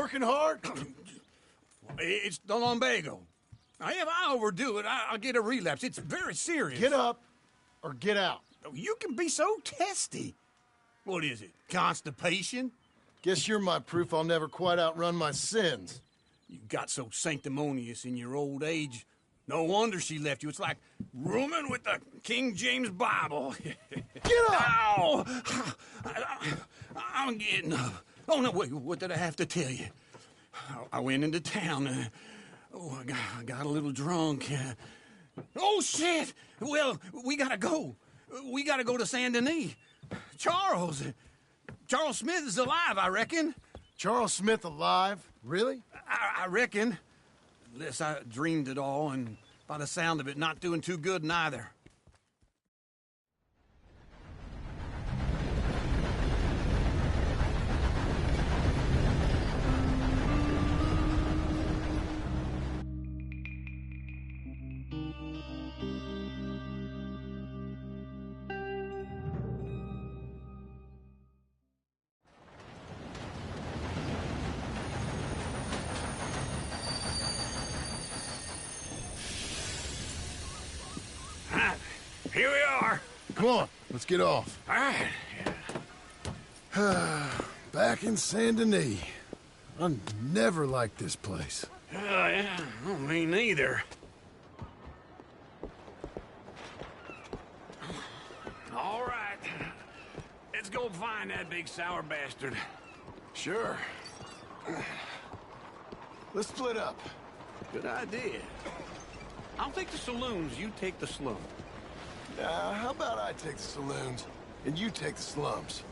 working hard? It's the lumbago. Now, if I overdo it, I'll get a relapse. It's very serious. Get up or get out. You can be so testy. What is it, constipation? Guess you're my proof I'll never quite outrun my sins. You got so sanctimonious in your old age. No wonder she left you. It's like rooming with the King James Bible. Get up! Ow! I'm getting up. Oh, no, wait, what did I have to tell you? I went into town. I got a little drunk. Oh, shit! Well, we gotta go. We gotta go to Sен-Deni. Charles Smith is alive, I reckon. Charles Smith alive? Really? I reckon. Unless I dreamed it all, and by the sound of it, not doing too good neither. Here we are. Come on, let's get off. All right. Back in Sен-Deni. I never liked this place. Yeah, me neither. All right. Let's go find that big sour bastard. Sure. Let's split up. Good idea. I'll take the saloons, you take the slum. How about I take the saloons, and you take the slums?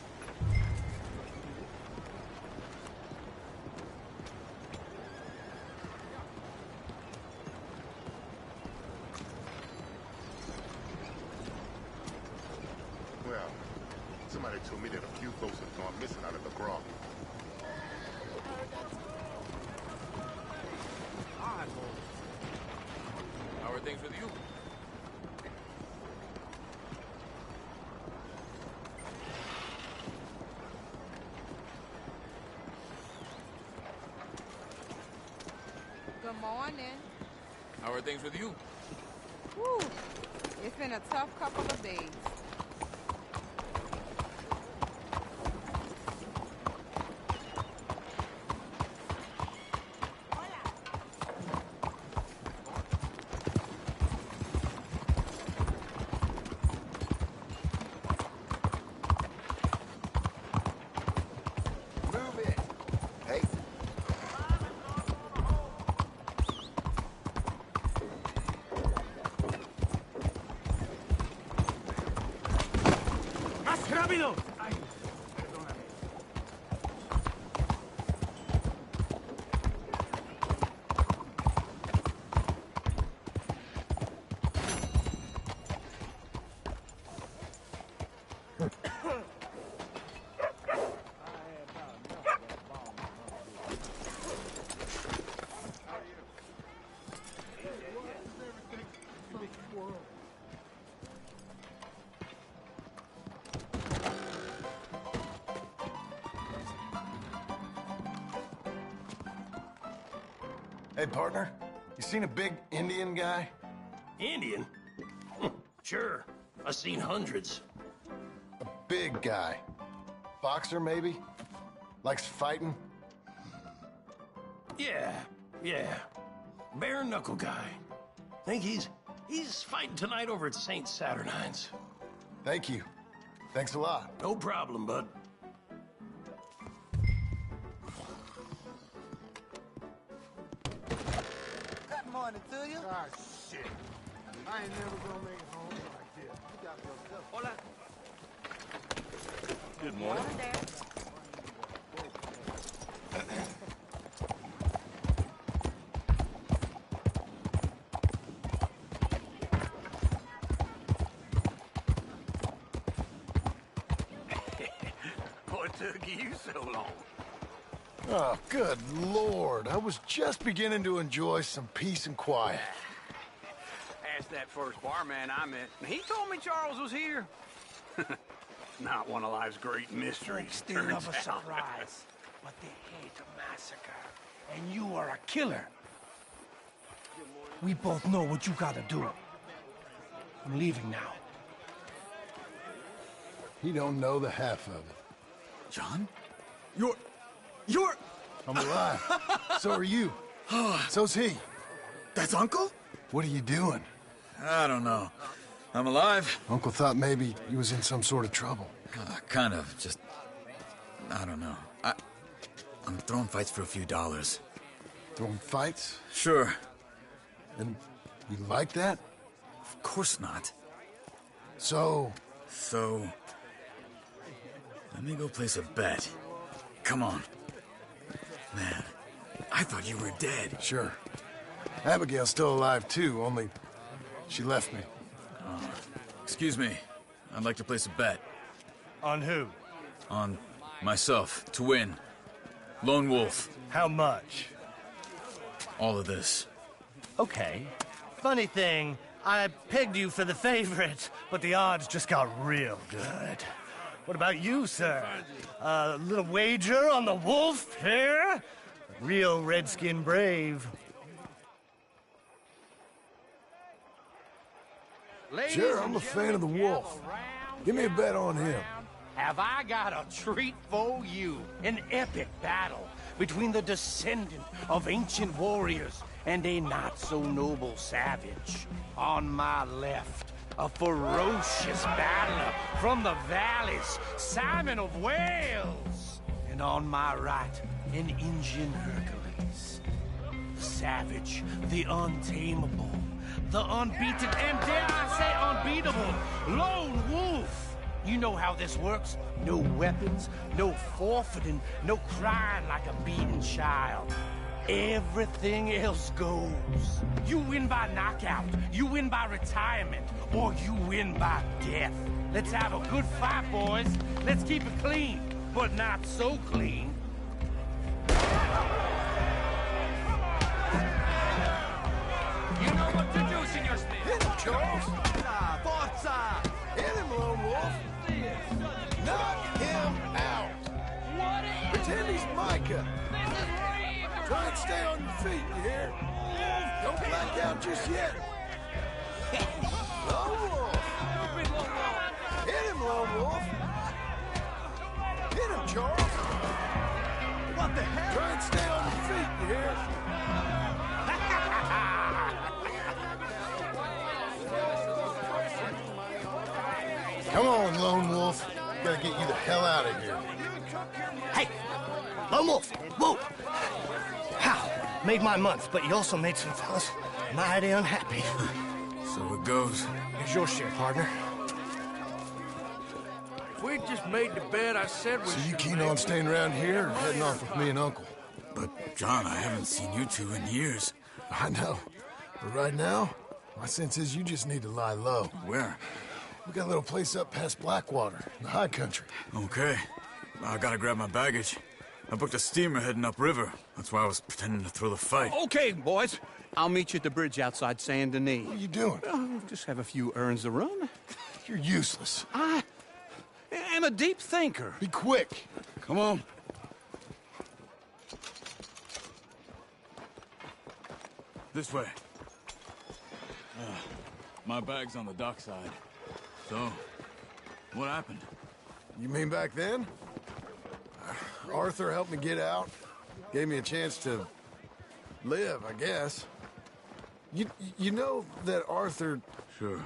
Well, somebody told me that a few folks have gone missing out of the grog. How are things with you? Good morning. How are things with you? Whew. It's been a tough couple of days. Move it. Hey. ¡Más rápido! Ay, perdóname. Hey, partner. You seen a big Indian guy? Indian? Sure. I've seen hundreds. A big guy. Boxer, maybe? Likes fighting? Yeah. Bare knuckle guy. Think he's fighting tonight over at St. Saturnine's. Thank you. Thanks a lot. No problem, bud. Good morning to you. Ah, shit. I ain't never gonna make it home like this. You got yourself. Hola. Good morning. What took you so long? Oh, good Lord. I was just beginning to enjoy some peace and quiet. Asked that first barman I met. He told me Charles was here. Not one of life's great mysteries. Still turns of a out. surprise. but they hate a massacre. And you are a killer. We both know what you gotta do. I'm leaving now. He don't know the half of it. John? You're... I'm alive. So are you. So's he. That's Uncle? What are you doing? I don't know. I'm alive. Uncle thought maybe you was in some sort of trouble. Kind of, just... I don't know. I'm throwing fights for a few dollars. Throwing fights? Sure. And you like that? Of course not. So... Let me go place a bet. Come on. Man, I thought you were dead. Sure. Abigail's still alive too, only she left me. Excuse me. I'd like to place a bet. On who? On myself, to win. Lone Wolf. How much? All of this. Okay. Funny thing, I pegged you for the favorite, but the odds just got real good. What about you, sir? A little wager on the wolf here? Real redskin brave. Sure, I'm a fan of the wolf. Give me a bet on him. Have I got a treat for you? An epic battle between the descendant of ancient warriors and a not-so-noble savage. On my left, a ferocious battler from the valleys, Simon of Wales. And on my right, an Indian Hercules. The savage, the untamable, the unbeaten, and dare I say unbeatable, Lone Wolf. You know how this works. No weapons, no forfeiting, no crying like a beaten child. Everything else goes. You win by knockout, you win by retirement, or you win by death. Let's have a good fight, boys. Let's keep it clean, but not so clean. You know what to do, Senor Smith. Hit him, Charles. Forza! Hit him, Lone Wolf. Knock him out. Pretend he's Micah. Try and stay on your feet, you hear? Don't black out just yet. Lone Wolf. Hit him, Lone Wolf. Hit him, Charles. What the hell? Try and stay on your feet, you hear? Come on, Lone Wolf. Gotta get you the hell out of here. Hey! Lone Wolf! Whoa! How? Made my month, but you also made some fellas mighty unhappy. So it goes. Here's your share, partner. If we'd just made the bet I said we So you should keen make, on staying around here or heading off with me and Uncle? But, John, I haven't seen you two in years. I know. But right now, my sense is you just need to lie low. Where? We got a little place up past Blackwater, in the high country. Okay. I gotta grab my baggage. I booked a steamer heading upriver. That's why I was pretending to throw the fight. Okay, boys. I'll meet you at the bridge outside Saint-Denis. What are you doing? Just have a few errands to run. You're useless. I am a deep thinker. Be quick. Come on. This way. My bag's on the dockside. So, what happened? You mean back then? Arthur helped me get out. Gave me a chance to live, I guess. You know that Arthur... Sure.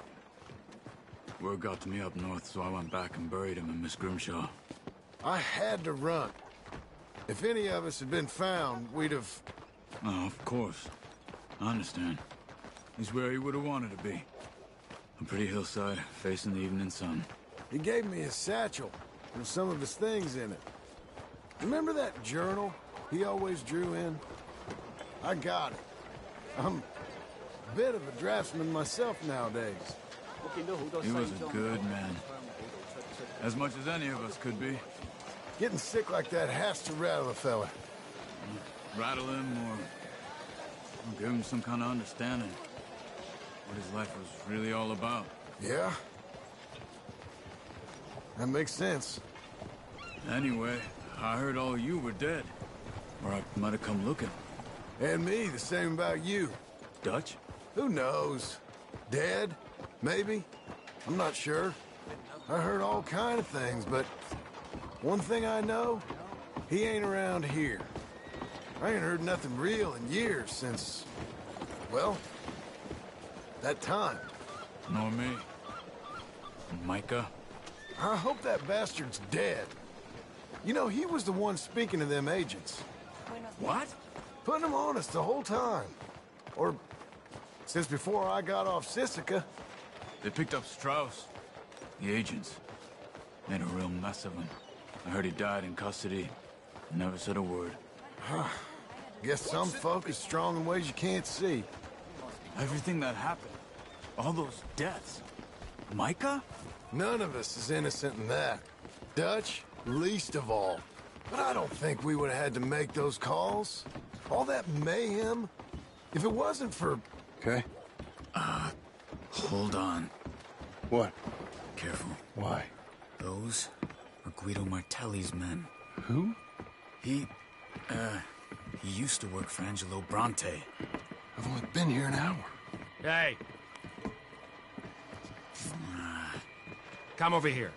Word got to me up north, so I went back and buried him in Miss Grimshaw. I had to run. If any of us had been found, we'd have... Oh, of course. I understand. He's where he would have wanted to be. A pretty hillside, facing the evening sun. He gave me his satchel with some of his things in it. Remember that journal he always drew in? I got it. I'm a bit of a draftsman myself nowadays. He was a good man. As much as any of us could be. Getting sick like that has to rattle a fella. Rattle him or give him some kind of understanding. What his life was really all about. Yeah? That makes sense. Anyway, I heard all you were dead. Or I might have come looking. And me, the same about you. Dutch? Who knows? Dead? Maybe? I'm not sure. I heard all kind of things, but one thing I know, he ain't around here. I ain't heard nothing real in years since, well, that time. Nor me. Micah? I hope that bastard's dead. You know, he was the one speaking to them agents. What? Putting them on us the whole time. Or since before I got off Sisika. They picked up Strauss. The agents. Made a real mess of him. I heard he died in custody. Never said a word. Guess some folk is strong in ways you can't see. Everything that happened. All those deaths. Micah? None of us is innocent in that. Dutch, least of all. But I don't think we would have had to make those calls. All that mayhem. If it wasn't for... Okay. Hold on. What? Careful. Why? Those are Guido Martelli's men. Who? He used to work for Angelo Bronte. I've only been here an hour. Hey. Come over here.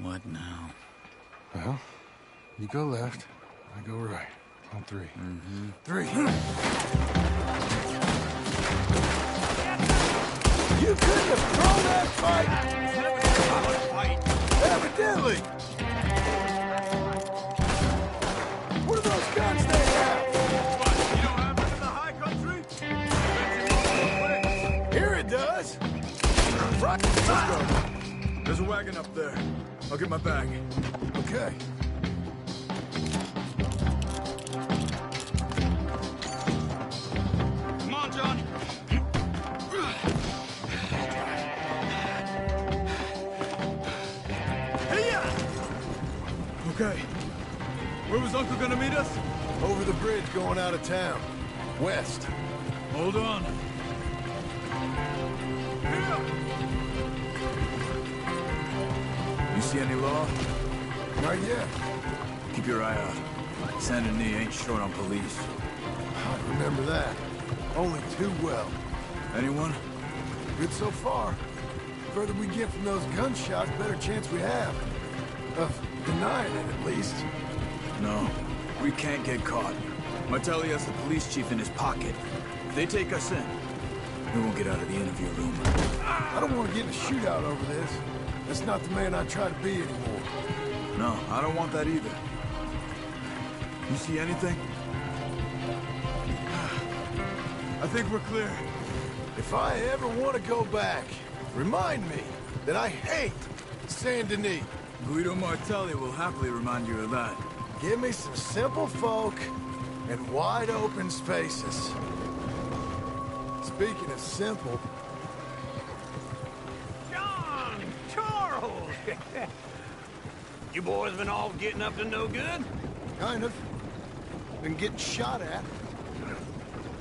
What now? Well, you go left, I go right. On three. Mm-hmm. 3. You couldn't have thrown that fight! Evidently! What are those guns they have? What, you don't have them in the high country? Here it does! Right. Let's go. There's a wagon up there. I'll get my bag. Okay. Come on, John. Okay. Where was Uncle gonna meet us? Over the bridge going out of town. West. Hold on. You see any law? Not yet. Keep your eye out. Sен-Deni ain't short on police. I remember that. Only too well. Anyone? Good so far. Further we get from those gunshots, better chance we have. Of denying it, at least. No. We can't get caught. Martelli has the police chief in his pocket. If they take us in, we won't get out of the interview room. I don't want to get in a shootout over this. That's not the man I try to be anymore. No, I don't want that either. You see anything? I think we're clear. If I ever want to go back, remind me that I hate Sен-Deni. Guido Martelli will happily remind you of that. Give me some simple folk and wide open spaces. Speaking of simple... John! Charles! You boys been all getting up to no good? Kind of. Been getting shot at.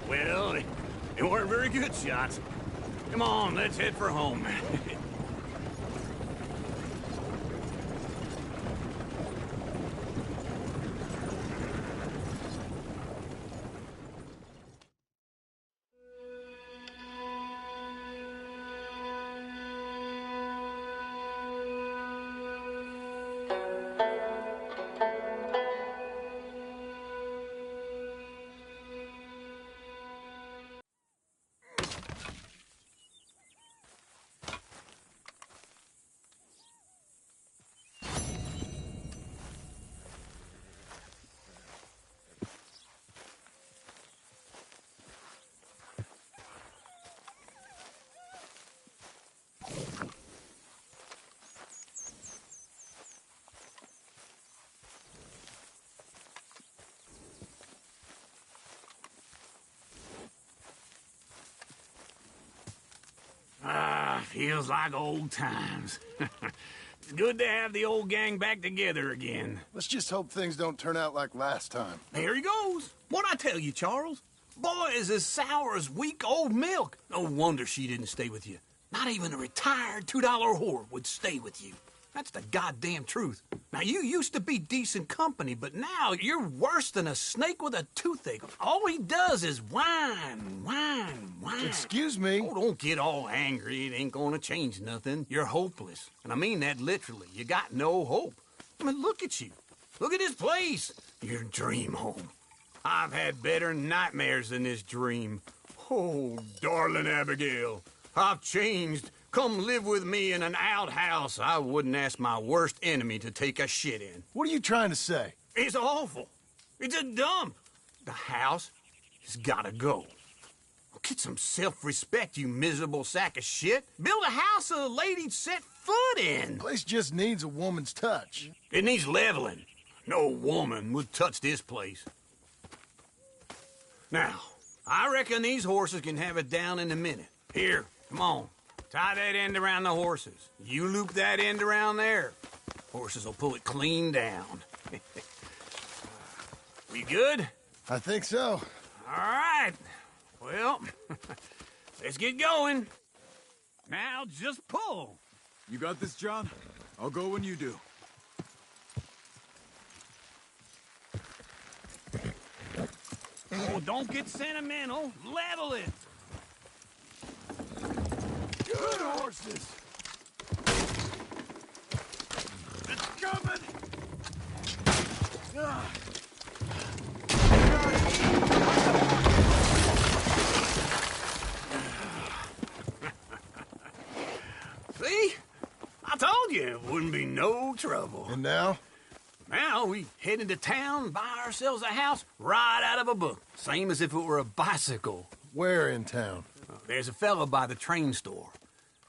Well, they weren't very good shots. Come on, let's head for home. Feels like old times. It's good to have the old gang back together again. Let's just hope things don't turn out like last time. Here he goes. What'd I tell you, Charles? Boy is as sour as weak old milk. No wonder she didn't stay with you. Not even a retired $2 whore would stay with you. That's the goddamn truth. Now, you used to be decent company, but now you're worse than a snake with a toothache. All he does is whine, whine, whine. Excuse me? Oh, don't get all angry. It ain't gonna change nothing. You're hopeless. And I mean that literally. You got no hope. I mean, look at you. Look at this place. Your dream home. I've had better nightmares than this dream. Oh, darling Abigail, I've changed. Come live with me in an outhouse I wouldn't ask my worst enemy to take a shit in. What are you trying to say? It's awful. It's a dump. The house has gotta go. Get some self-respect, you miserable sack of shit. Build a house a lady'd set foot in. The place just needs a woman's touch. It needs leveling. No woman would touch this place. Now, I reckon these horses can have it down in a minute. Here, come on. Tie that end around the horses. You loop that end around there. Horses will pull it clean down. We good? I think so. All right. Well, let's get going. Now, just pull. You got this, John? I'll go when you do. Oh, don't get sentimental. Level it. Good horses. It's coming. See? I told you it wouldn't be no trouble. And now? Now we head into town, buy ourselves a house right out of a book. Same as if it were a bicycle. Where in town? There's a fella by the train store.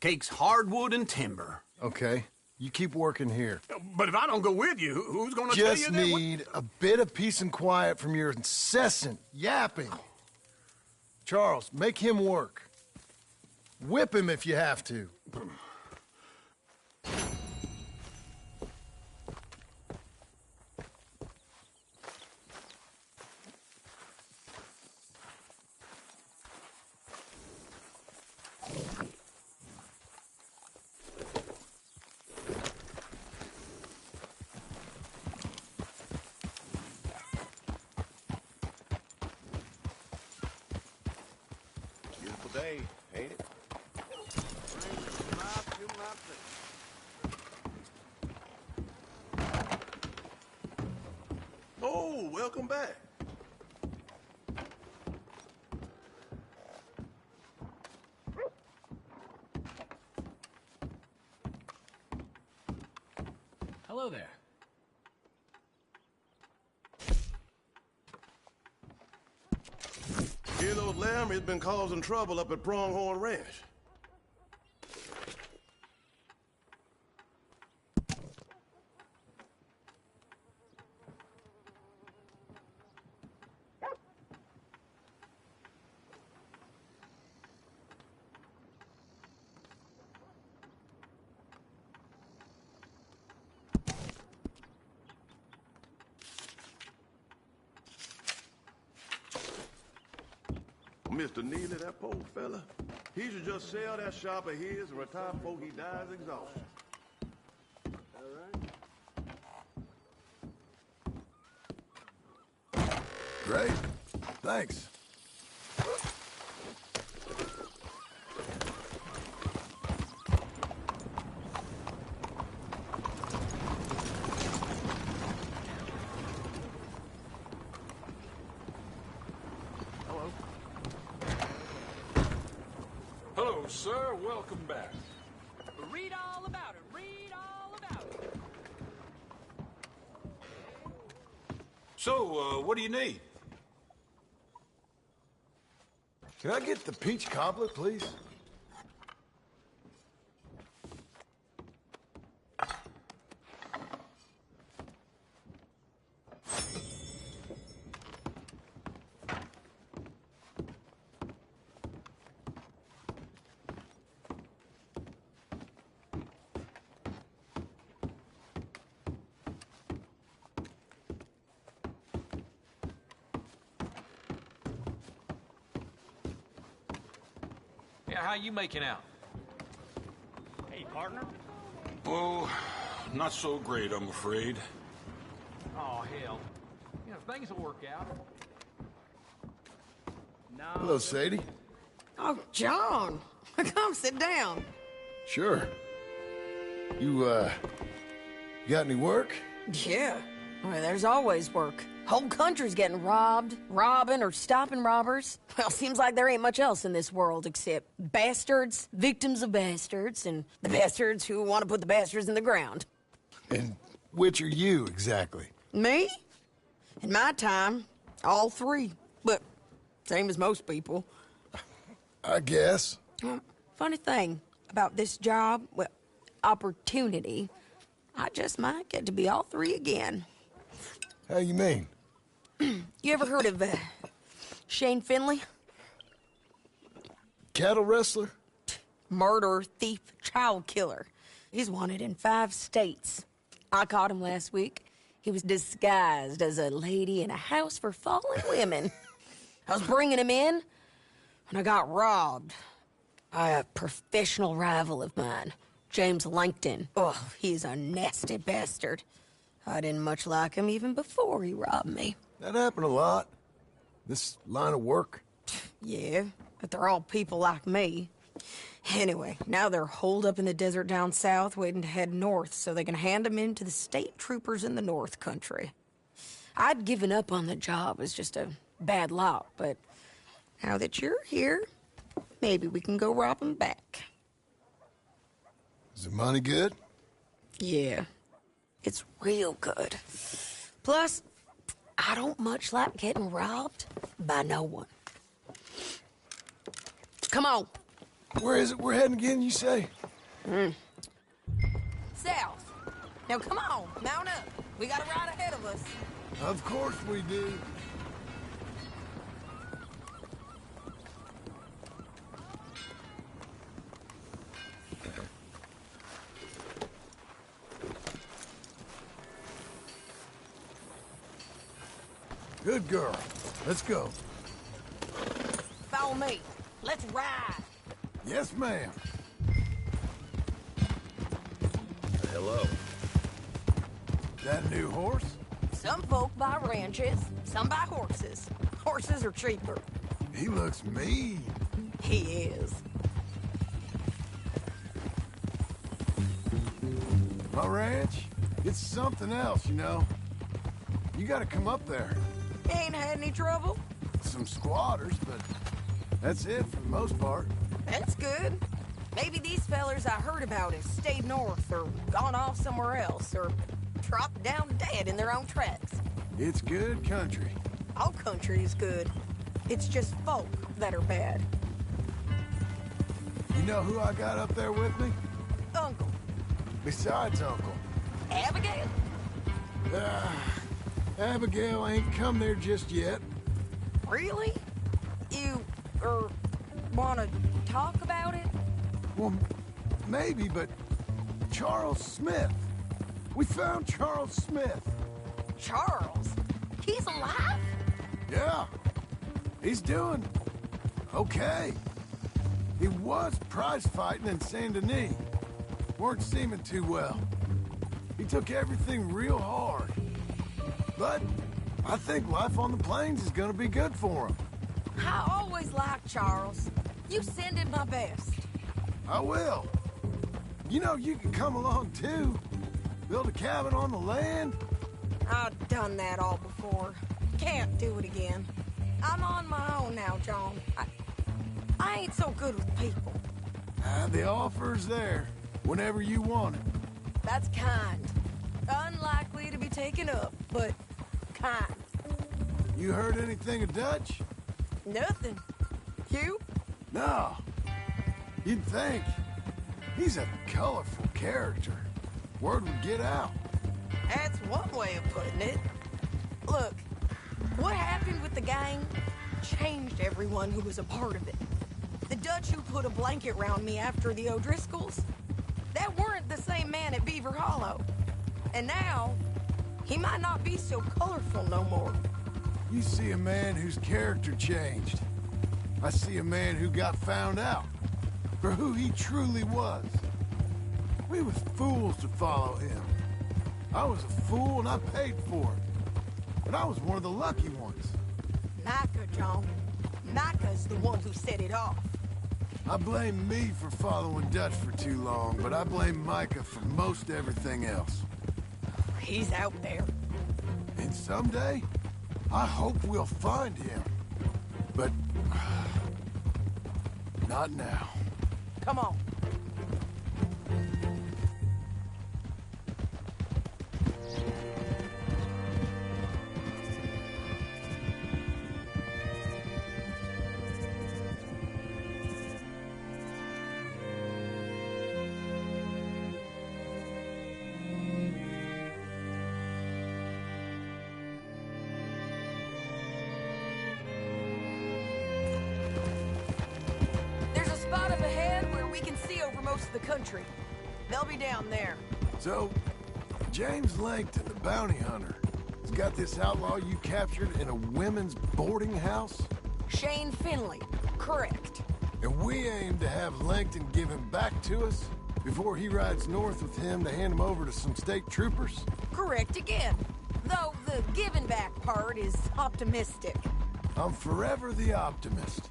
Cakes hardwood and timber. Okay. You keep working here. But if I don't go with you, who's gonna tell you Just that? need a bit of peace and quiet from your incessant yapping. Charles, make him work. Whip him if you have to. Beautiful day, ain't it? Oh, welcome back. Hello there. Hear those Laramie's been causing trouble up at Pronghorn Ranch. Mr. Neely, that poor fella, he should just sell that shop of his and retire before he dies exhausted. Great. Thanks. Hello, sir. Welcome back. Read all about it. Read all about it. So, what do you need? Can I get the peach cobbler, please? Yeah, how you making out? Hey, partner. Oh, not so great, I'm afraid. Oh, hell. You know, things will work out. No. Hello, Sadie. Oh, John. Come sit down. Sure. You got any work? Yeah. Well, there's always work. Whole country's getting robbed, robbing, or stopping robbers. Well, seems like there ain't much else in this world except bastards, victims of bastards, and the bastards who want to put the bastards in the ground. And which are you, exactly? Me? In my time, all three. But same as most people. I guess. Funny thing about this job, well, opportunity, I just might get to be all three again. How you mean? You ever heard of Sheyna Findlay? Cattle wrestler? Murderer, thief, child killer. He's wanted in 5 states. I caught him last week. He was disguised as a lady in a house for fallen women. I was bringing him in, and I got robbed by a professional rival of mine, Jeymes Längton. Oh, he's a nasty bastard. I didn't much like him even before he robbed me. That happened a lot. This line of work. Yeah, but they're all people like me. Anyway, now they're holed up in the desert down south, waiting to head north so they can hand him in to the state troopers in the north country. I'd given up on the job as just a bad lot, but now that you're here, maybe we can go rob him back. Is the money good? Yeah, it's real good. Plus, I don't much like getting robbed by no one. Come on. Where is it we're heading again, you say? South. Now come on, mount up. We got a ride ahead of us. Of course we do. Good girl. Let's go. Follow me. Let's ride. Yes, ma'am. Hello. That new horse? Some folk buy ranches, some buy horses. Horses are cheaper. He looks mean. He is. My ranch, it's something else, you know. You gotta come up there. Ain't had any trouble? Some squatters, but that's it for the most part. That's good. Maybe these fellers I heard about have stayed north or gone off somewhere else or dropped down dead in their own tracks. It's good country. All country is good. It's just folk that are bad. You know who I got up there with me? Uncle. Besides Uncle. Abigail? Abigail ain't come there just yet. Really? You, wanna talk about it? Well, maybe, but Charles Smith. We found Charles Smith. Charles? He's alive? Yeah. He's doing okay. He was prize fighting in Sen-Deni. Weren't seeming too well. He took everything real hard. But I think life on the plains is gonna be good for him. I always liked Charles. You send him my best. I will. You know, you can come along too. Build a cabin on the land. I've done that all before. Can't do it again. I'm on my own now, John. I ain't so good with people. The offer's there, whenever you want it. That's kind. Unlikely to be taken up, but kind. You heard anything of Dutch? Nothing. You? No. You'd think. He's a colorful character. Word would get out. That's one way of putting it. Look, what happened with the gang changed everyone who was a part of it. The Dutch who put a blanket round me after the O'Driscolls, that weren't the same man at Beaver Hollow. And now, he might not be so colorful no more. You see a man whose character changed. I see a man who got found out for who he truly was. We was fools to follow him. I was a fool and I paid for it. But I was one of the lucky ones. Micah, John. Micah's the one who set it off. I blame me for following Dutch for too long, but I blame Micah for most everything else. He's out there. And someday, I hope we'll find him. But... not now. Come on. Country. They'll be down there. So, James Lэngton, the bounty hunter, has got this outlaw you captured in a women's boarding house? Shane Finli, correct. And we aim to have Lэngton give him back to us before he rides north with him to hand him over to some state troopers? Correct again. Though the giving back part is optimistic. I'm forever the optimist.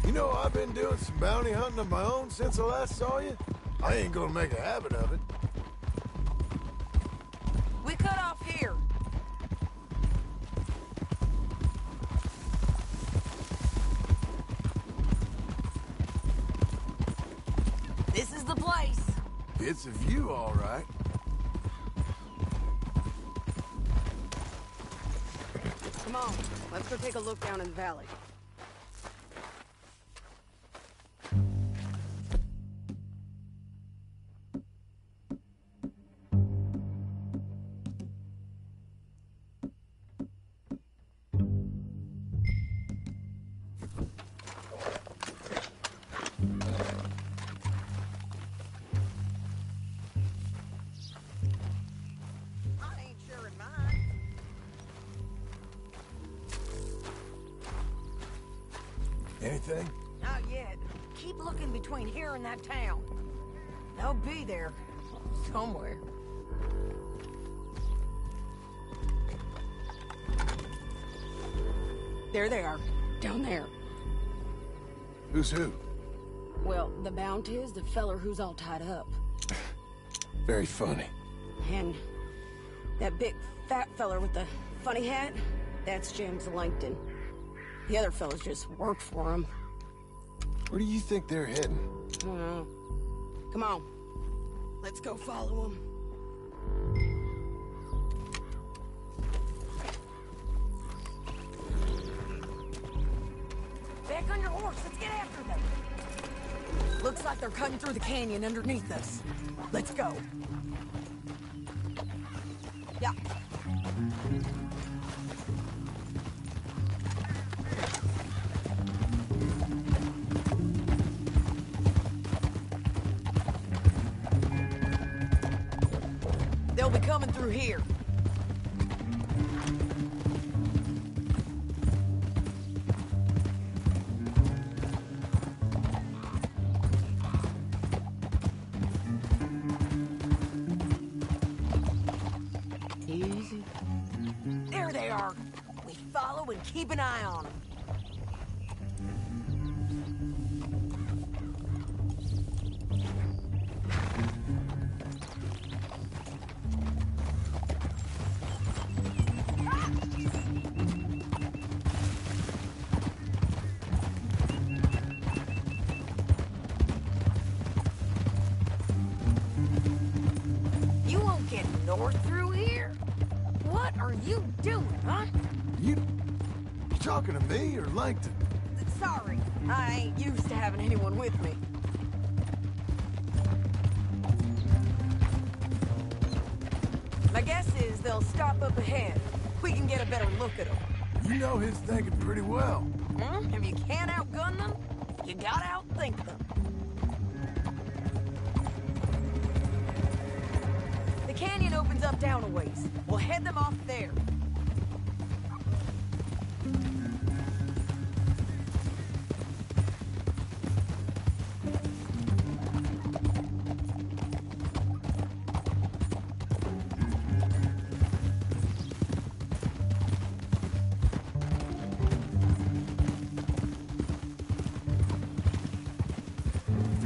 You know, I've been doing some bounty hunting of my own since I last saw you. I ain't gonna make a habit of it. We cut off here. This is the place. It's a view, all right. Come on, let's go take a look down in the valley. Anything? Not yet. Keep looking between here and that town. They'll be there. Somewhere. There they are. Down there. Who's who? Well, the bounty is the feller who's all tied up. Very funny. And that big fat feller with the funny hat, that's James Lэngton. The other fellas just work for him. Where do you think they're heading? I don't know. Come on. Let's go follow them. Back on your horse. Let's get after them. Looks like they're cutting through the canyon underneath us. Let's go. Yeah. They'll be coming through here. Easy. There they are. We follow and keep an eye on them. North through here? What are you doing, huh? You talking to me or Lэngton? Sorry, I ain't used to having anyone with me. My guess is they'll stop up ahead. We can get a better look at them. You know his thinking pretty well. If you can't outgun them, you gotta outthink them. The canyon opens up down a ways. We'll head them off there.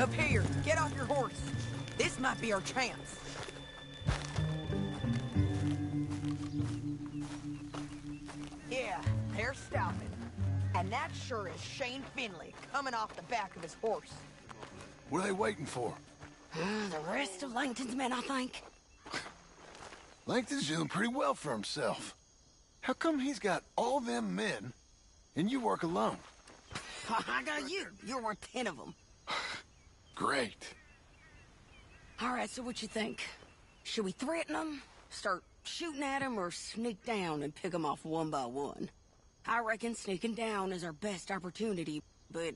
Up here, get off your horse. This might be our chance. Yeah, they're stopping. And that sure is Sheyna Findlay coming off the back of his horse. What are they waiting for? The rest of Langton's men, I think. Langton's doing pretty well for himself. How come he's got all them men, and you work alone? I got you. You're worth 10 of them. Great. All right, so what you think? Should we threaten them, start shooting at them, or sneak down and pick them off one by one? I reckon sneaking down is our best opportunity, but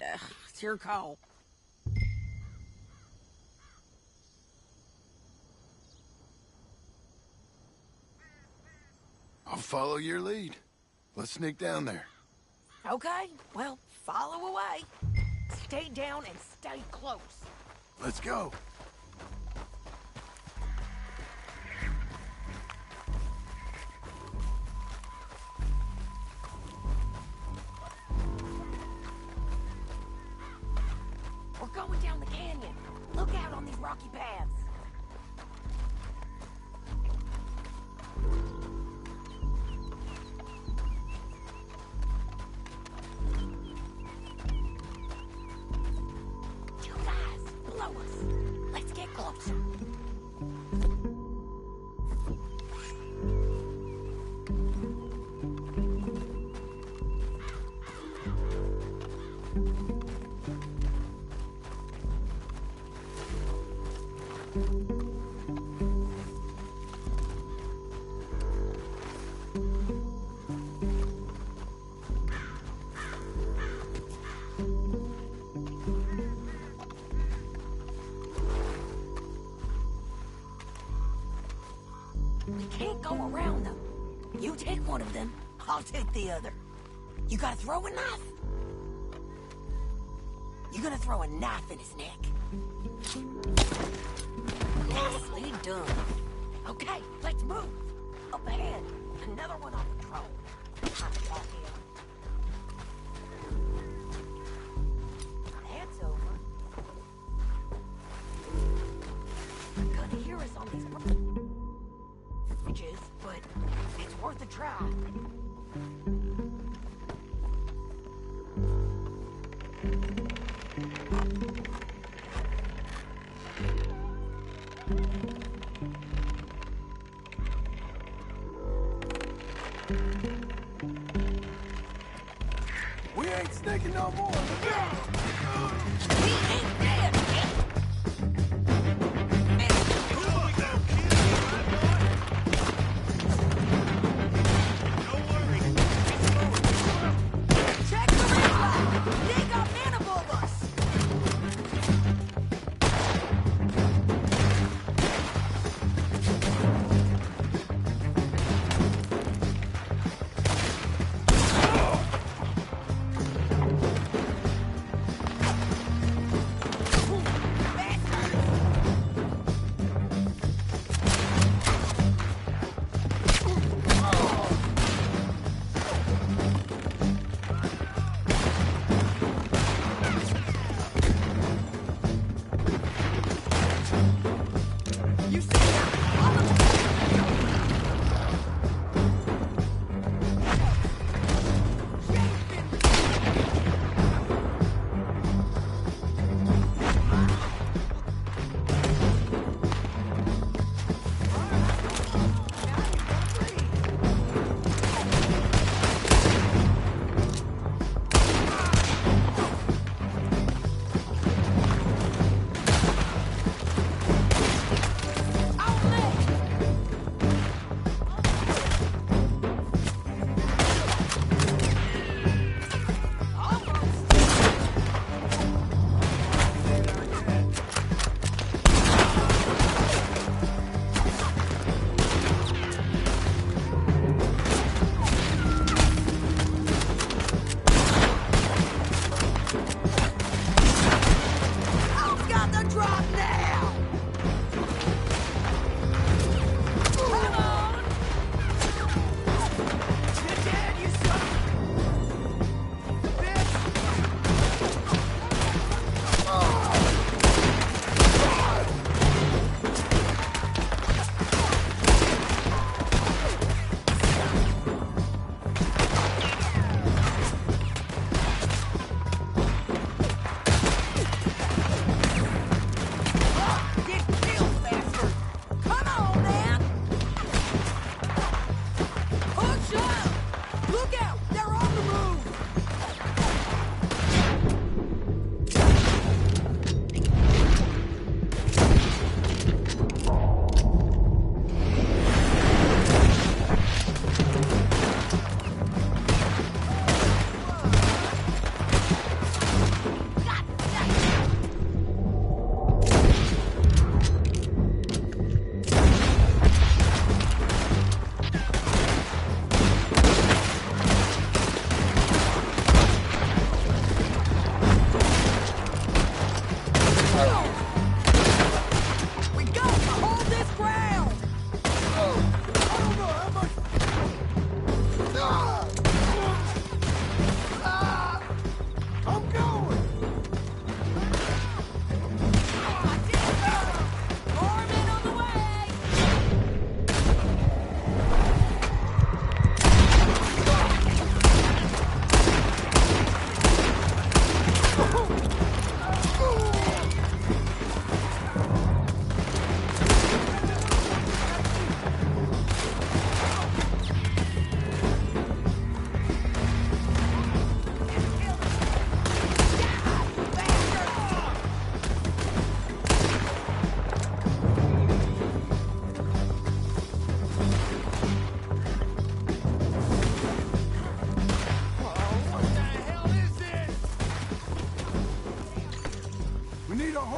it's your call. I'll follow your lead. Let's sneak down there. Okay, well, follow away. Stay down and stay close. Let's go. We're going down the canyon. Look out on these rocky paths. You guys, below us. Let's get closer. We can't go around them. You take one of them, I'll take the other. You gotta throw a knife? You're gonna throw a knife in his neck. Nicely done. Okay, let's move. Up ahead, another one on patrol. Time to walk in. That's over. They're gonna hear us on these bridges, but it's worth a try. We ain't sneaking no more. We ain't dead. Check the ridge. They got men above us.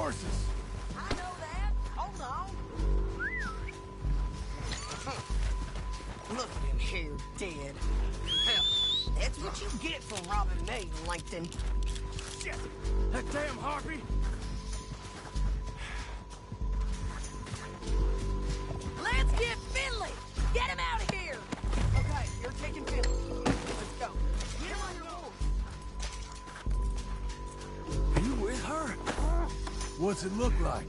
horses. I know that. Hold on. Look at him here, dead. Hell, that's what you get for robbing me, Langton. Shit! That damn harpy! Let's get Finley! Get him out of here! Okay, you're taking Finley. Let's go. Get him on your horse. Are you with her? What's it look like?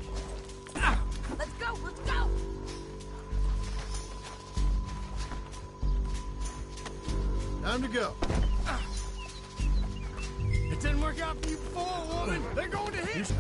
Let's go, let's go! Time to go. It didn't work out for you before, woman! They're going to hit!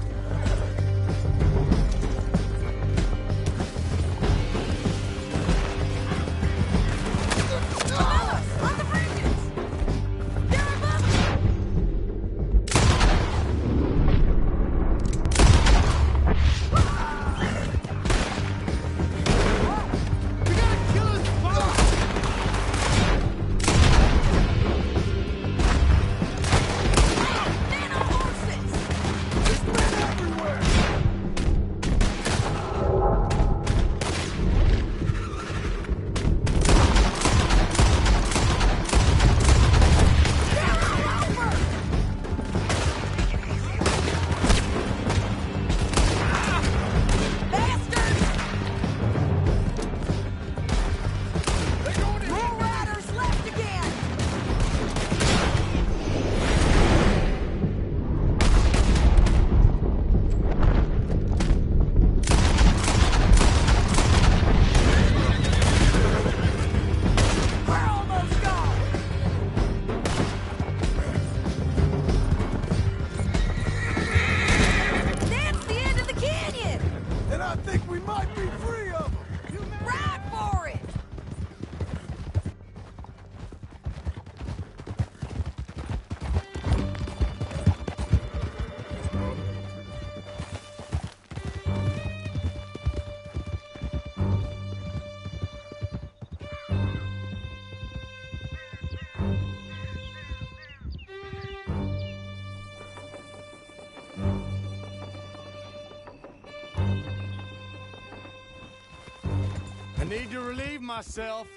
I need to relieve myself.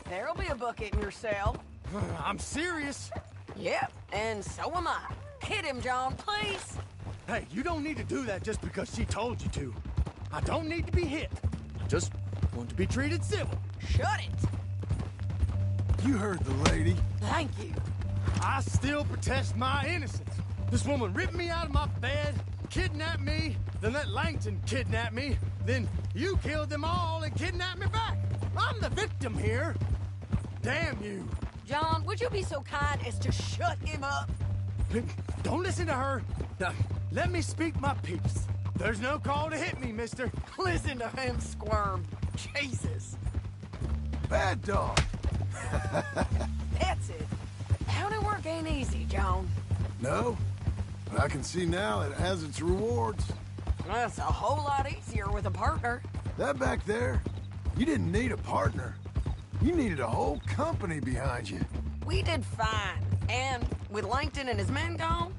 There'll be a bucket in your cell. I'm serious. Yep, and so am I. Hit him, John, please. Hey, you don't need to do that just because she told you to. I don't need to be hit. I just want to be treated civil. Shut it. You heard the lady. Thank you. I still protest my innocence. This woman ripped me out of my bed, kidnapped me, then let Langton kidnap me, then you killed them all and kidnapped me back. I'm the victim here. Damn you. John, would you be so kind as to shut him up? Don't listen to her. Now, let me speak my piece. There's no call to hit me, mister. Listen to him squirm. Jesus. Bad dog. That's it. County work ain't easy, John. No, but I can see now it has its rewards. That's a whole lot easier with a partner. That back there, you didn't need a partner. You needed a whole company behind you. We did fine. And with Langton and his men gone,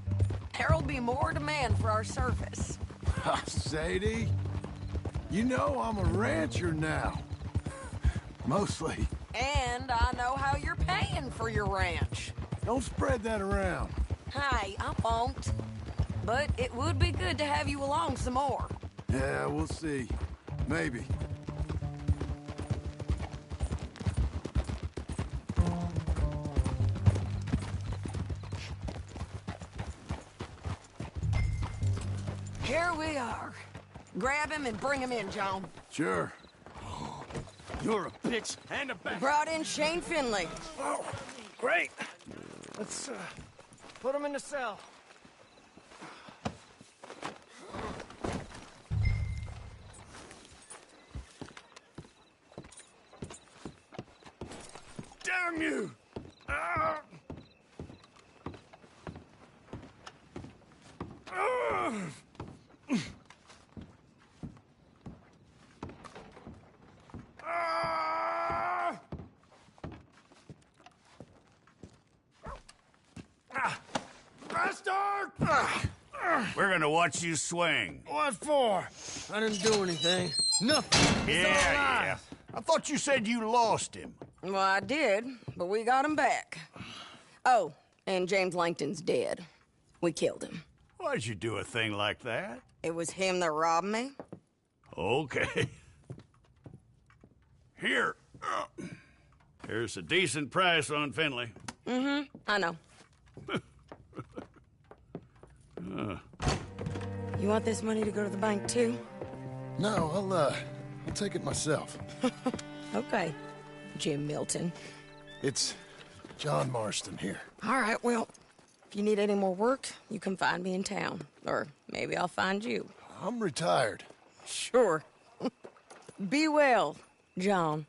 there'll be more demand for our service. Sadie, you know I'm a rancher now. Mostly. And I know how you're paying for your ranch. Don't spread that around. Hey, I won't. But it would be good to have you along some more. Yeah, we'll see. Maybe. Here we are. Grab him and bring him in, John. Sure. You're a bitch and a bastard. Brought in Shane Finli. Oh, great. Let's put him in the cell. Damn you! Ah! Ah! Ah! Ah! Bastard! Ah! We're gonna watch you swing. What for? I didn't do anything. Nothing. Yeah. I thought you said you lost him. Well, I did, but we got him back. Oh, and James Langton's dead. We killed him. Why'd you do a thing like that? It was him that robbed me. Okay. Here. Here's a decent price on Finley. Mm-hmm, I know. You want this money to go to the bank, too? No, I'll take it myself. Okay, Jim Milton. It's John Marston here. All right, well, if you need any more work, you can find me in town. Or maybe I'll find you. I'm retired. Sure. Be well, John.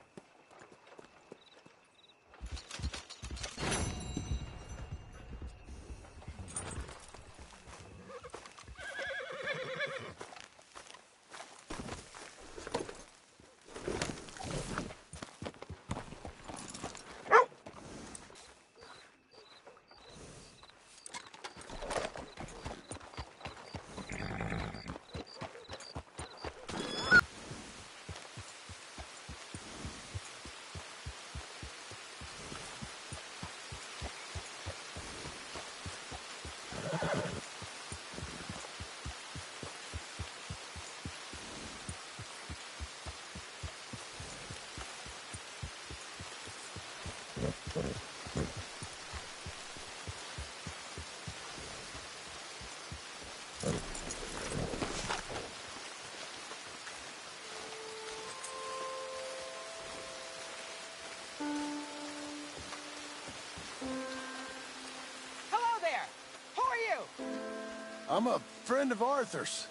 I'm a friend of Arthur's.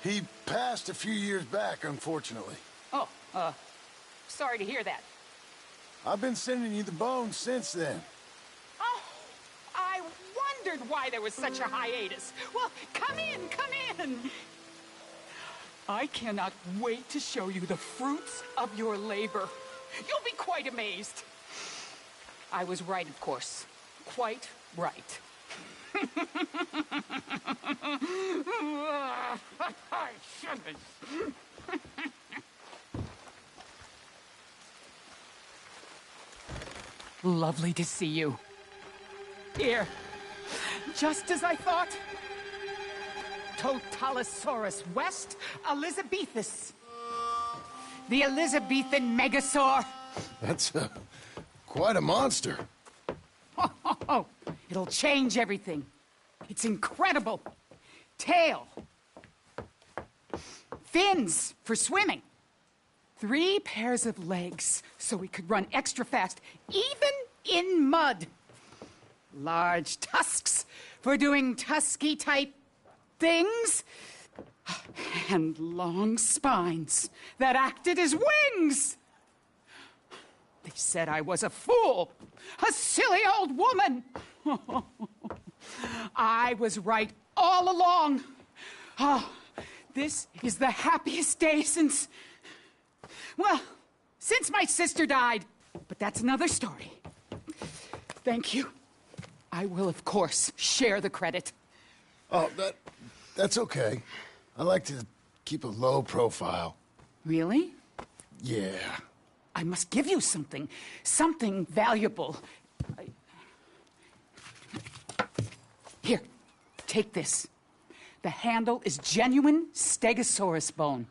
He passed a few years back, unfortunately. Oh, sorry to hear that. I've been sending you the bones since then. Oh, I wondered why there was such a hiatus. Well, come in. I cannot wait to show you the fruits of your labor. You'll be quite amazed. I was right, of course. Quite right. Lovely to see you. Here, just as I thought. Totalisaurus West Elizabethus. The Elizabethan megasaur. That's quite a monster. Oh, it'll change everything. It's incredible. Tail. Fins for swimming. 3 pairs of legs so we could run extra fast, even in mud. Large tusks for doing tusky-type things. And long spines that acted as wings. They said I was a fool, a silly old woman. I was right all along. Oh, this is the happiest day since my sister died. But that's another story. Thank you. I will, of course, share the credit. Oh, that's okay. I like to keep a low profile. Really? Yeah. I must give you something valuable. Here, take this. The handle is genuine Stegosaurus bone.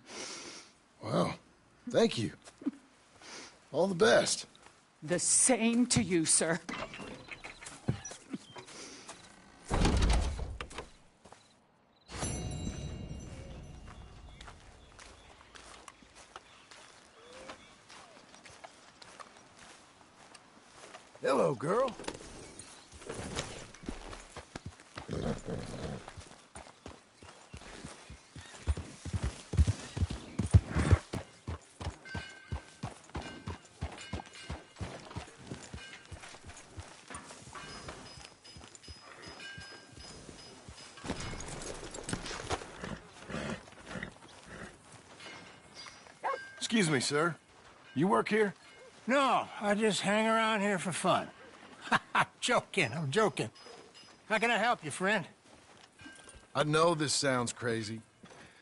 Wow, thank you. All the best. The same to you, sir. Hello, girl. Excuse me, sir. You work here? No, I just hang around here for fun. I'm joking. How can I help you, friend? I know this sounds crazy.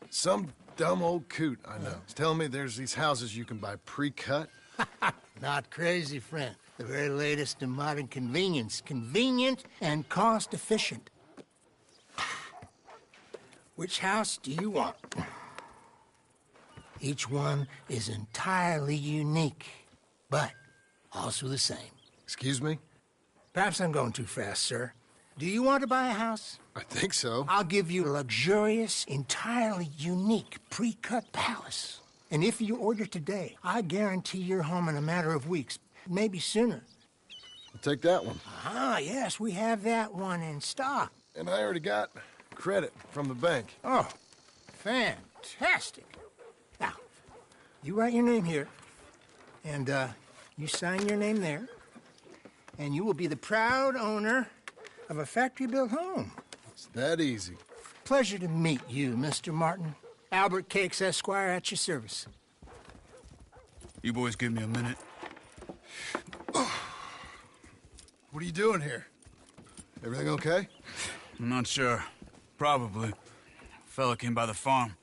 Some dumb old coot I know is telling me there's these houses you can buy pre-cut. Not crazy, friend. The very latest in modern convenience. Convenient and cost-efficient. Which house do you want? Each one is entirely unique, but also the same. Excuse me? Perhaps I'm going too fast, sir. Do you want to buy a house? I think so. I'll give you a luxurious, entirely unique, pre-cut palace. And if you order today, I guarantee you're home in a matter of weeks, maybe sooner. I'll take that one. Ah, yes, we have that one in stock. And I already got credit from the bank. Oh, fantastic. Now, you write your name here, and you sign your name there, and you will be the proud owner of a factory-built home. It's that easy. Pleasure to meet you, Mr. Martin. Albert Cakes, Esquire, at your service. You boys give me a minute. What are you doing here? Everything okay? I'm not sure. Probably. Fella came by the farm.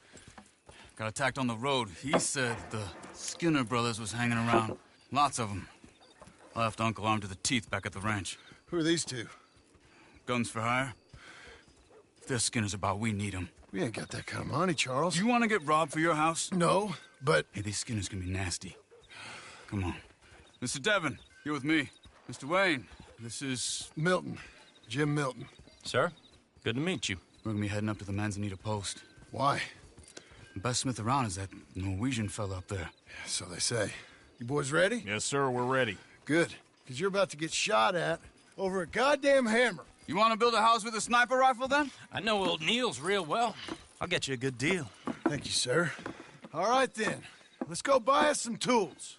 Got attacked on the road. He said the Skinner brothers was hanging around. Lots of them. I left Uncle armed to the teeth back at the ranch. Who are these two? Guns for hire. If they're Skinner's about, we need them. We ain't got that kind of money, Charles. Do you want to get robbed for your house? No, but... Hey, these Skinners can be nasty. Come on. Mr. Devon, you're with me. Mr. Wayne, this is... Milton. Jim Milton. Sir, good to meet you. We're gonna be heading up to the Manzanita post. Why? The best smith around is that Norwegian fella up there. Yeah, so they say. You boys ready? Yes, sir, we're ready. Good, because you're about to get shot at over a goddamn hammer. You want to build a house with a sniper rifle, then? I know old Neil's real well. I'll get you a good deal. Thank you, sir. All right, then. Let's go buy us some tools.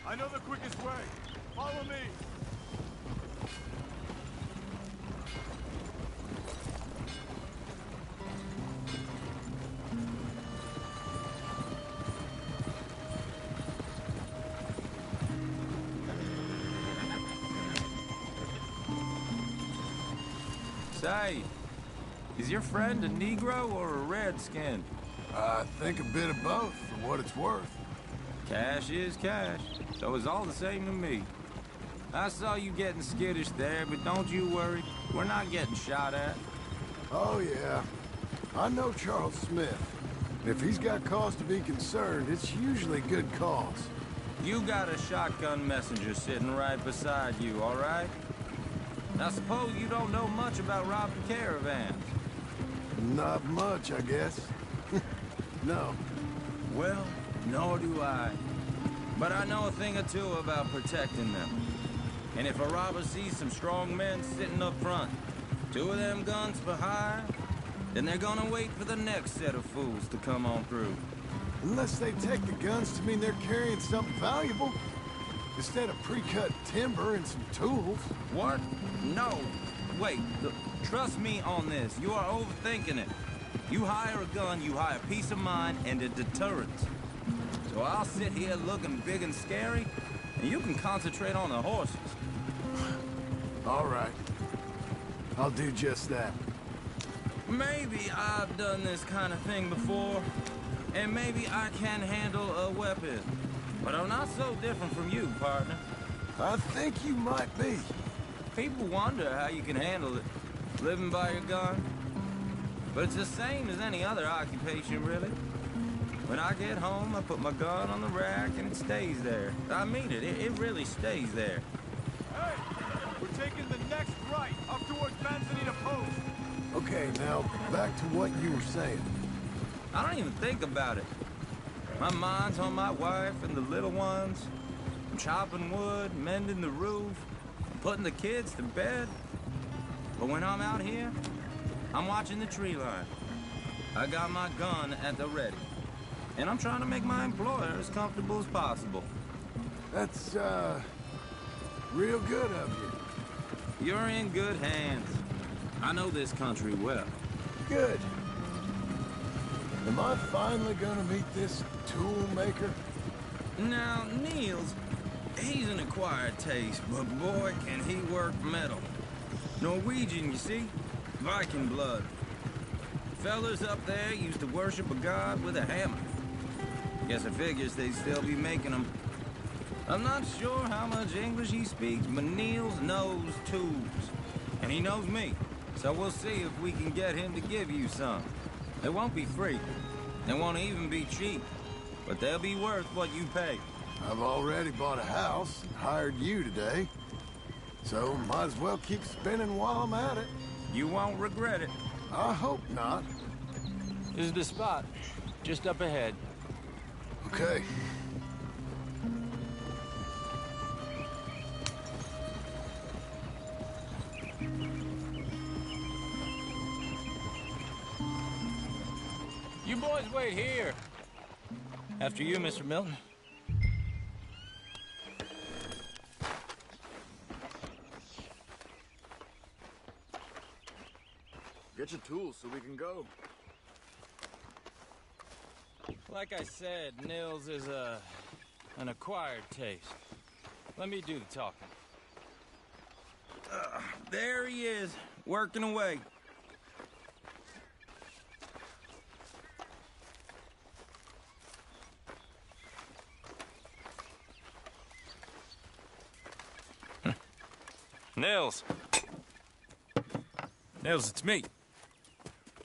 I know the quickest way. Follow me. Say, is your friend a Negro or a Redskin? I think a bit of both, for what it's worth. Cash is cash, so it's all the same to me. I saw you getting skittish there, but don't you worry. We're not getting shot at. Oh, yeah. I know Charles Smith. If he's got cause to be concerned, it's usually good cause. You got a shotgun messenger sitting right beside you, all right? Now, suppose you don't know much about robbing caravans. Not much, I guess. No. Well, nor do I. But I know a thing or two about protecting them. And if a robber sees some strong men sitting up front, 2 of them guns for hire, then they're gonna wait for the next set of fools to come on through. Unless they take the guns to mean they're carrying something valuable. Instead of pre-cut timber and some tools. What? No. Wait, look, trust me on this. You are overthinking it. You hire a gun, you hire peace of mind and a deterrent. So I'll sit here looking big and scary, and you can concentrate on the horses. All right. I'll do just that. Maybe I've done this kind of thing before, and maybe I can handle a weapon. But I'm not so different from you, partner. I think you might be. People wonder how you can handle it, living by your gun. But it's the same as any other occupation, really. When I get home, I put my gun on the rack and it stays there. I mean it, it really stays there. Hey, we're taking the next right, up towards Manzanita Post. Okay, now, back to what you were saying. I don't even think about it. My mind's on my wife and the little ones. I'm chopping wood, mending the roof, putting the kids to bed. But when I'm out here, I'm watching the tree line. I got my gun at the ready. And I'm trying to make my employer as comfortable as possible. That's, real good of you. You're in good hands. I know this country well. Good. Am I finally gonna meet this tool maker? Now, Niels, He's an acquired taste, but boy, can he work metal. Norwegian, you see? Viking blood. Fellas up there used to worship a god with a hammer. Guess I figures they'd still be making them. I'm not sure how much English he speaks, but Niels knows tools. And he knows me, so we'll see if we can get him to give you some. They won't be free. They won't even be cheap. But they'll be worth what you pay. I've already bought a house and hired you today. So might as well keep spinning while I'm at it. You won't regret it. I hope not. This is the spot. Just up ahead. Okay. You boys wait here. After you, Mr. Milton. Get your tools so we can go. Like I said, Nils is an acquired taste. Let me do the talking. There he is, working away. Nils. Nils, it's me.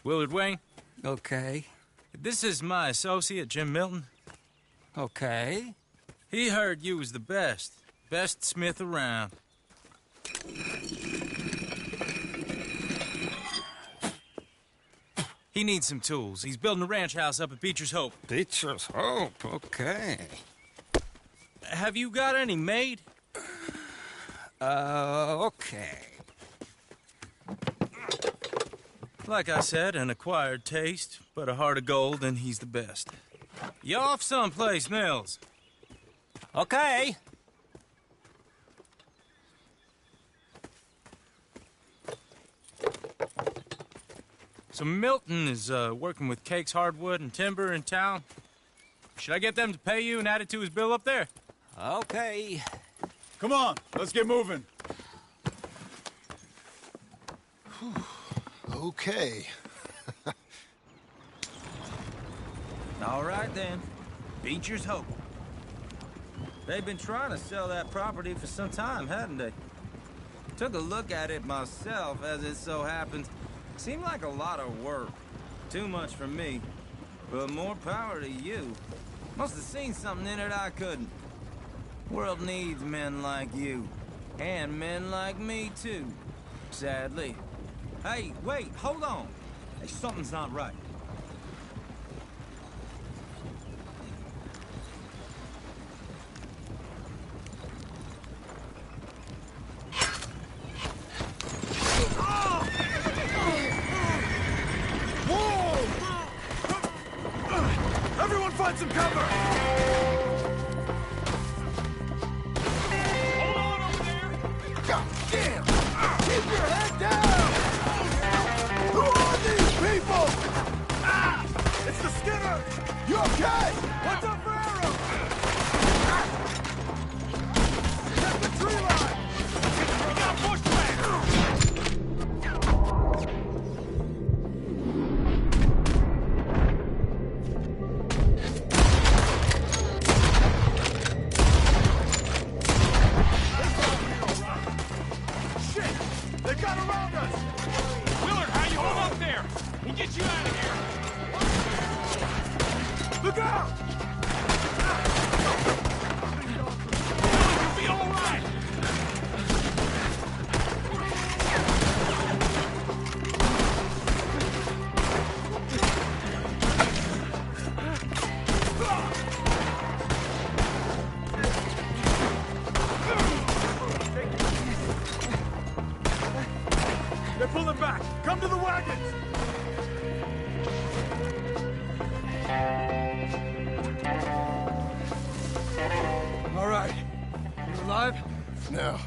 Willard Wayne. Okay. This is my associate, Jim Milton. Okay. He heard you was the best. Best smith around. He needs some tools. He's building a ranch house up at Beecher's Hope. Beecher's Hope, okay. Have you got any made? Okay. Like I said, an acquired taste, but a heart of gold, and he's the best. You off someplace, Nils? Okay. So Milton is working with Cake's Hardwood and Timber in town. Should I get them to pay you and add it to his bill up there? Okay. Come on, let's get moving. Okay. All right, then. Beecher's Hope. They've been trying to sell that property for some time, hadn't they? Took a look at it myself, as it so happens. Seemed like a lot of work. Too much for me. But more power to you. Must have seen something in it I couldn't. World needs men like you. And men like me, too. Sadly. Hey, wait, hold on. Hey, something's not right. Everyone find some cover! Hold on over there! God damn! Keep your head down! Who are these people? Ah! It's the Skinner! You okay? What's up for arrows? Check the tree line! We got a bushwhack! They've got around us! Willard, how you hold up there? We'll get you out of here! Look out! Willard, you'll be all right! They're pulling back! Come to the wagons! All right. You alive? Now,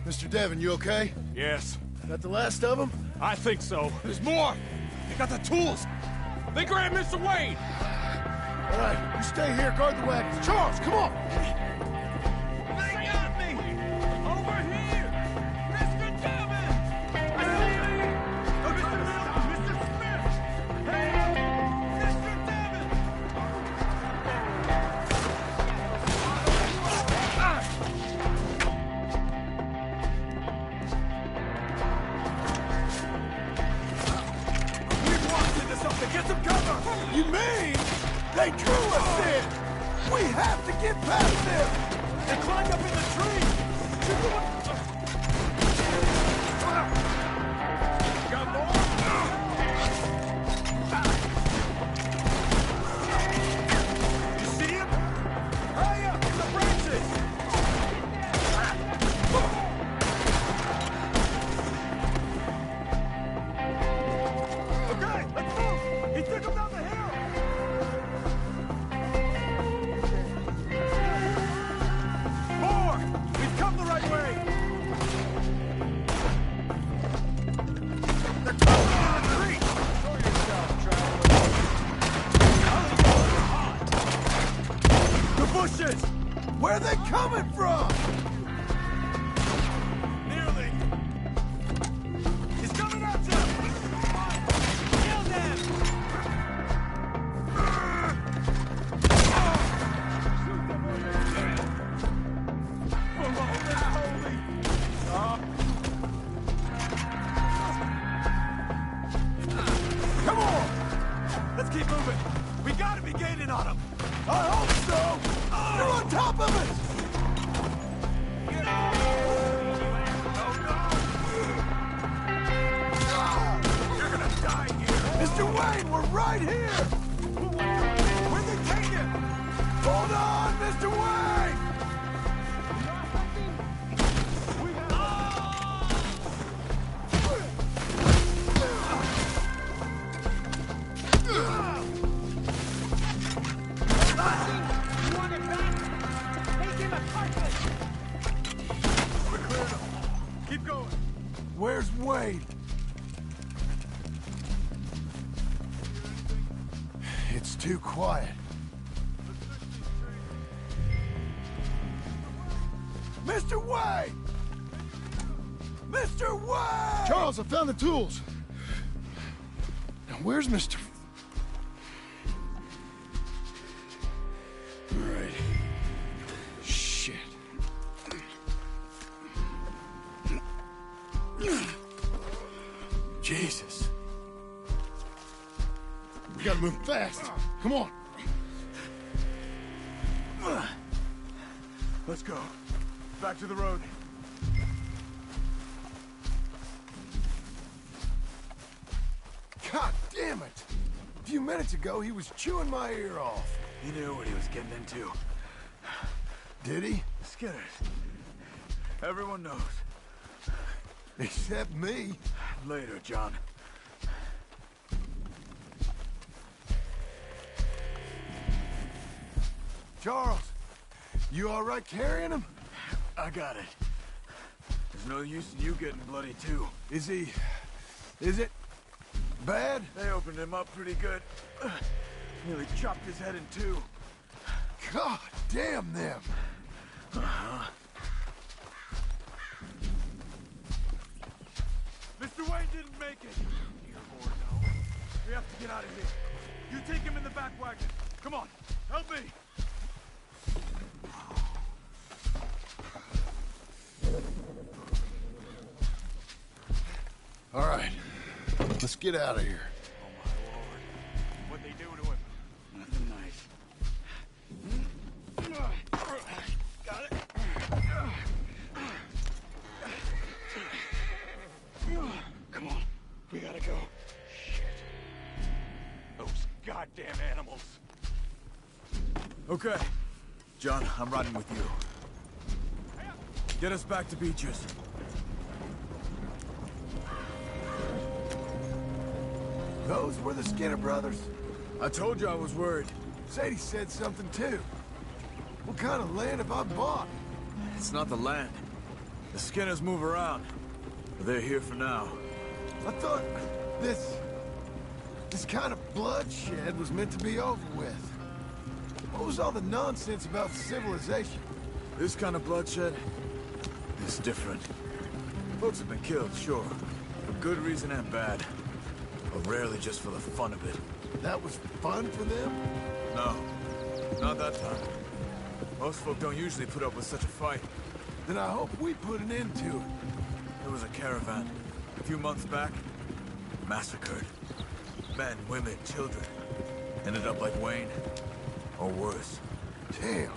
Mr. Devon, you okay? Yes. That the last of them? I think so. There's more. They got the tools. They grabbed Mr. Wade. All right, you stay here, guard the wagons. Charles, come on! You mean they drew us in? We have to get past them! They climbed up in the tree! Shoot the one... Got more? You see him? Hurry up! In the branches! Okay, let's move! He took him down the hill! More! We've come the right way! They're coming to retreat! Show yourself, traveler! The bushes! Where are they coming from? Nearly! He's coming at you! Kill them! Come on! Let's keep moving! We gotta be gaining on them! I hope so! They're on top of us! You're gonna die here! Mr. Wayne, we're right here! Where'd they take him? Hold on, Mr. Wayne! Keep going! Where's Wayne? It's too quiet. Mr. Wayne! Mr. Wayne! Charles, I found the tools. Now, where's Mr. All right. Shit. Jesus. We gotta move fast. Come on. Let's go. Back to the road. God damn it! A few minutes ago, he was chewing my ear off. He knew what he was getting into. Did he? Skinners. Everyone knows. Except me. Later, John. Charles, you all right carrying him? I got it. There's no use in you getting bloody, too. Is it bad? They opened him up pretty good. Nearly chopped his head in two. God damn them! Uh-huh. Mr. Wayne didn't make it! Dear Lord, no. We have to get out of here. You take him in the back wagon. Come on, help me! All right, let's get out of here. Oh, my Lord. What'd they do to him? Nothing nice. Got it. Come on, we gotta go. Shit. Those goddamn animals. Okay. John, I'm riding with you. Get us back to Beaches. Those were the Skinner brothers? I told you I was worried. Sadie said something too. What kind of land have I bought? It's not the land. The Skinners move around. But they're here for now. I thought this kind of bloodshed was meant to be over with. What was all the nonsense about civilization? This kind of bloodshed is different. Folks have been killed, sure. For good reason and bad. But rarely just for the fun of it. That was fun for them? No. Not that time. Most folk don't usually put up with such a fight. Then I hope we put an end to it. There was a caravan. A few months back. Massacred. Men, women, children. Ended up like Wayne. Or worse. Damn.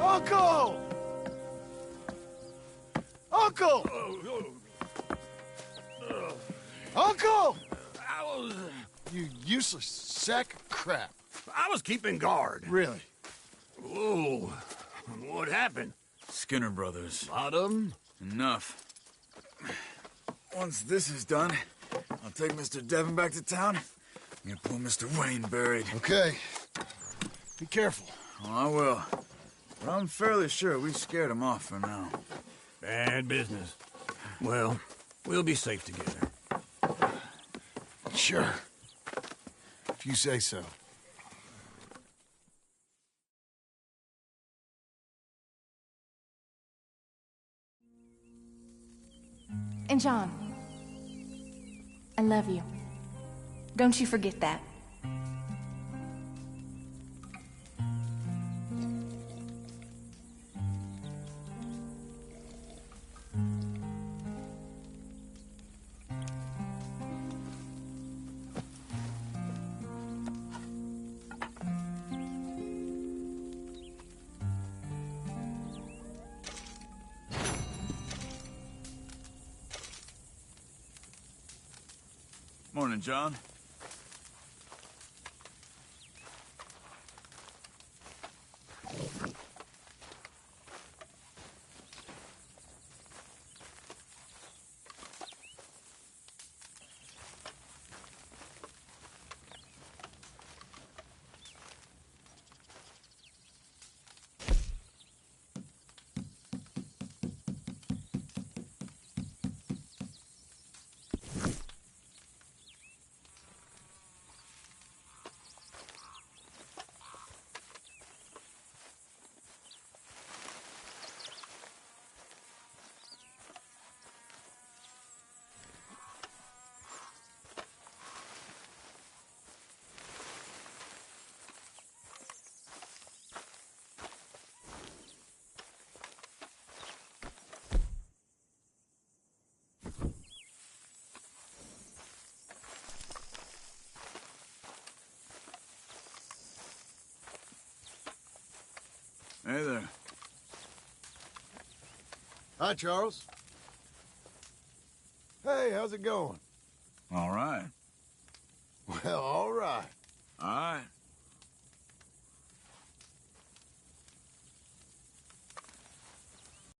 Uncle! Uncle! Uncle! You useless sack of crap. I was keeping guard. Really? Whoa. What happened? Skinner brothers. Lot of them? Enough. Once this is done, I'll take Mr. Devon back to town and get poor Mr. Wayne buried. Okay. Be careful. Oh, I will. But I'm fairly sure we scared him off for now. Bad business. Well, we'll be safe together. Sure. If you say so. And John, I love you. Don't you forget that. Morning, John. Hey there. Hi, Charles. Hey, how's it going? All right. Well, all right. All right.